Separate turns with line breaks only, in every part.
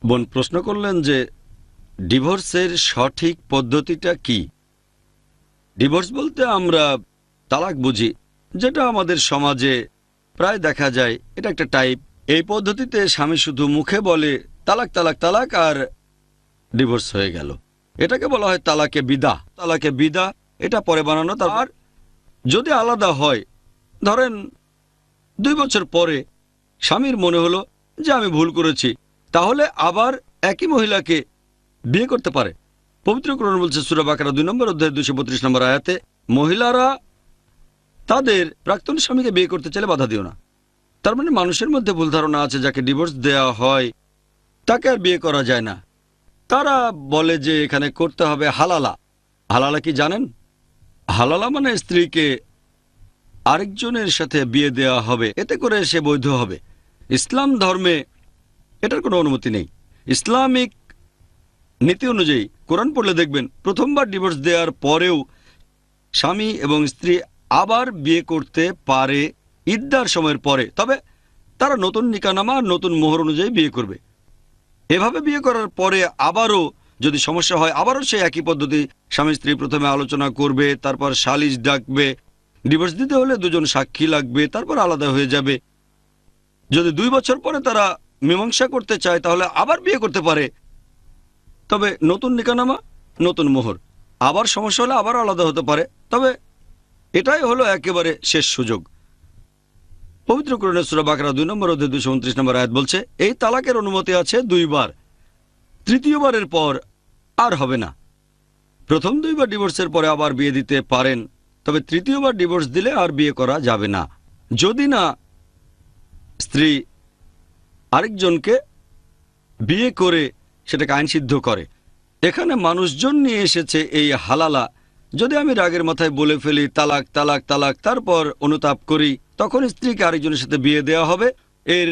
বোন প্রশ্ন করলেন যে ডিভোর্সের সঠিক পদ্ধতিটা কি। ডিভোর্স বলতে আমরা তালাক বুঝি, যেটা আমাদের সমাজে প্রায় দেখা যায়। এটা একটা টাইপ। এই পদ্ধতিতে স্বামী শুধু মুখে বলে তালাক তালাক তালাক আর ডিভোর্স হয়ে গেল। এটাকে বলা হয় তালাকে বিদা। তালাকে বিদা এটা পরে বানানো। তার যদি আলাদা হয়, ধরেন 2 বছর পরে স্বামীর মনে হলো যে আমি ভুল করেছি, তাহলে আবার একই মহিলাকে বিয়ে করতে পারে। পবিত্র কোরআন বলছে সূরা বাকারা 2 নম্বর অধ্যায় 232 নম্বর আয়াতে, মহিলারা তাদের প্রাক্তন স্বামীকে বিয়ে করতে চাইলে বাধা দিও না। তার মানে মানুষের মধ্যে ভুল ধারণা আছে, যাকে ডিভোর্স দেওয়া হয় তাকে আর বিয়ে করা যায় না। তারা বলে যে এখানে করতে হবে হালালা। হালালা কি জানেন? হালালা মানে স্ত্রীকে আরেকজনের সাথে বিয়ে দেওয়া হবে, এতে করে সে বৈধ হবে। ইসলাম ধর্মে এটার কোনো অনুমতি নেই। ইসলামিক নীতি অনুযায়ী কোরআন পড়লে দেখবেন প্রথমবার ডিভোর্স দেওয়ার পরেও স্বামী এবং স্ত্রী আবার বিয়ে করতে পারে ইদ্দার সময়ের পরে। তবে তারা নতুন নিকাহনামা আর নতুন মোহর অনুযায়ী বিয়ে করবে। এভাবে বিয়ে করার পরে আবারও যদি সমস্যা হয়, আবারও সেই একই পদ্ধতি। স্বামী স্ত্রী প্রথমে আলোচনা করবে, তারপর সালিশ ডাকবে। ডিভোর্স দিতে হলে দুজন সাক্ষী লাগবে, তারপর আলাদা হয়ে যাবে। যদি 2 বছর পরে তারা মীমাংসা করতে চায় তাহলে আবার বিয়ে করতে পারে, তবে নতুন নিকাহনামা নতুন মোহর। আবার সমস্যা হলে আবার আলাদা হতে পারে, তবে এটাই হলো একেবারে শেষ সুযোগ। পবিত্র কোরআনের সূরা বাকারা 2 নম্বর অধ্যায় 229 নম্বর আয়াত বলছে এই তালাকের অনুমতি আছে 2বার। তৃতীয়বারের পর আর হবে না। প্রথম 2বার ডিভোর্সের পরে আবার বিয়ে দিতে পারেন, তবে তৃতীয়বার ডিভোর্স দিলে আর বিয়ে করা যাবে না, যদি না স্ত্রী আরেকজনকে বিয়ে করে সেটাকে আইনসিদ্ধ করে। এখানে মানুষজন নিয়ে এসেছে এই হালালা। যদি আমি রাগের মাথায় বলে ফেলি তালাক তালাক তালাক, তারপর অনুতাপ করি, তখন স্ত্রীকে আরেকজনের সাথে বিয়ে দেওয়া হবে। এর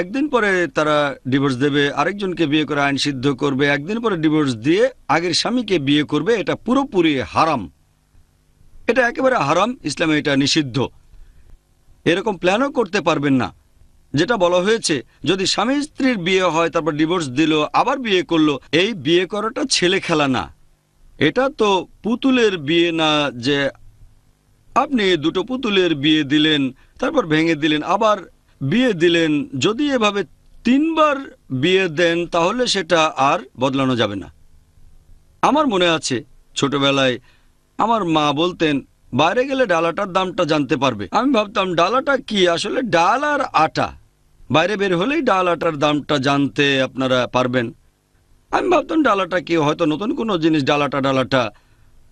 একদিন পরে তারা ডিভোর্স দেবে, আরেকজনকে বিয়ে করে আইন সিদ্ধ করবে, একদিন পরে ডিভোর্স দিয়ে আগের স্বামীকে বিয়ে করবে। এটা পুরোপুরি হারাম। এটা একেবারে হারাম। ইসলামে এটা নিষিদ্ধ। এরকম প্ল্যানও করতে পারবেন না। যেটা বলা হয়েছে, যদি স্বামী স্ত্রীর বিয়ে হয় তারপর ডিভোর্স দিল আবার বিয়ে করলো, এই বিয়ে করাটা ছেলে খেলা না। এটা তো পুতুলের বিয়ে না যে আপনি দুটো পুতুলের বিয়ে দিলেন, তারপর ভেঙে দিলেন, আবার বিয়ে দিলেন। যদি এভাবে 3বার বিয়ে দেন তাহলে সেটা আর বদলানো যাবে না। আমার মনে আছে ছোটবেলায় আমার মা বলতেন বাইরে গেলে ডালাটার দামটা জানতে পারবে। আমি ভাবতাম ডালাটা কি, আসলে ডাল আর আটা। বাইরে বের হলেই ডাল আটার দামটা জানতে আপনারা পারবেন। আমি ভাবতাম ডালাটা কি, হয়তো নতুন কোনো জিনিস, ডালাটা ডালাটা।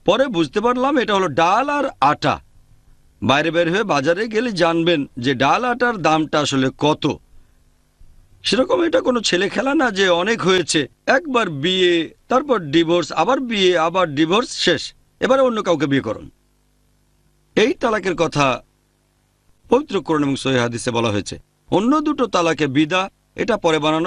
পরে বুঝতে পারলাম এটা হলো ডাল আর আটা। বাইরে বের হয়ে বাজারে গেলে জানবেন যে ডাল আটার দামটা আসলে কত। সেরকম এটা কোনো ছেলে খেলা না যে অনেক হয়েছে, একবার বিয়ে তারপর ডিভোর্স, আবার বিয়ে আবার ডিভোর্স, শেষ, এবারে অন্য কাউকে বিয়ে করুন। এই তালাকের কথা পবিত্র কোরআন এবং সহিহ হাদিসে বলা হয়েছে। অন্য দুটো তালাকে বিদা, এটা পরে বানানো।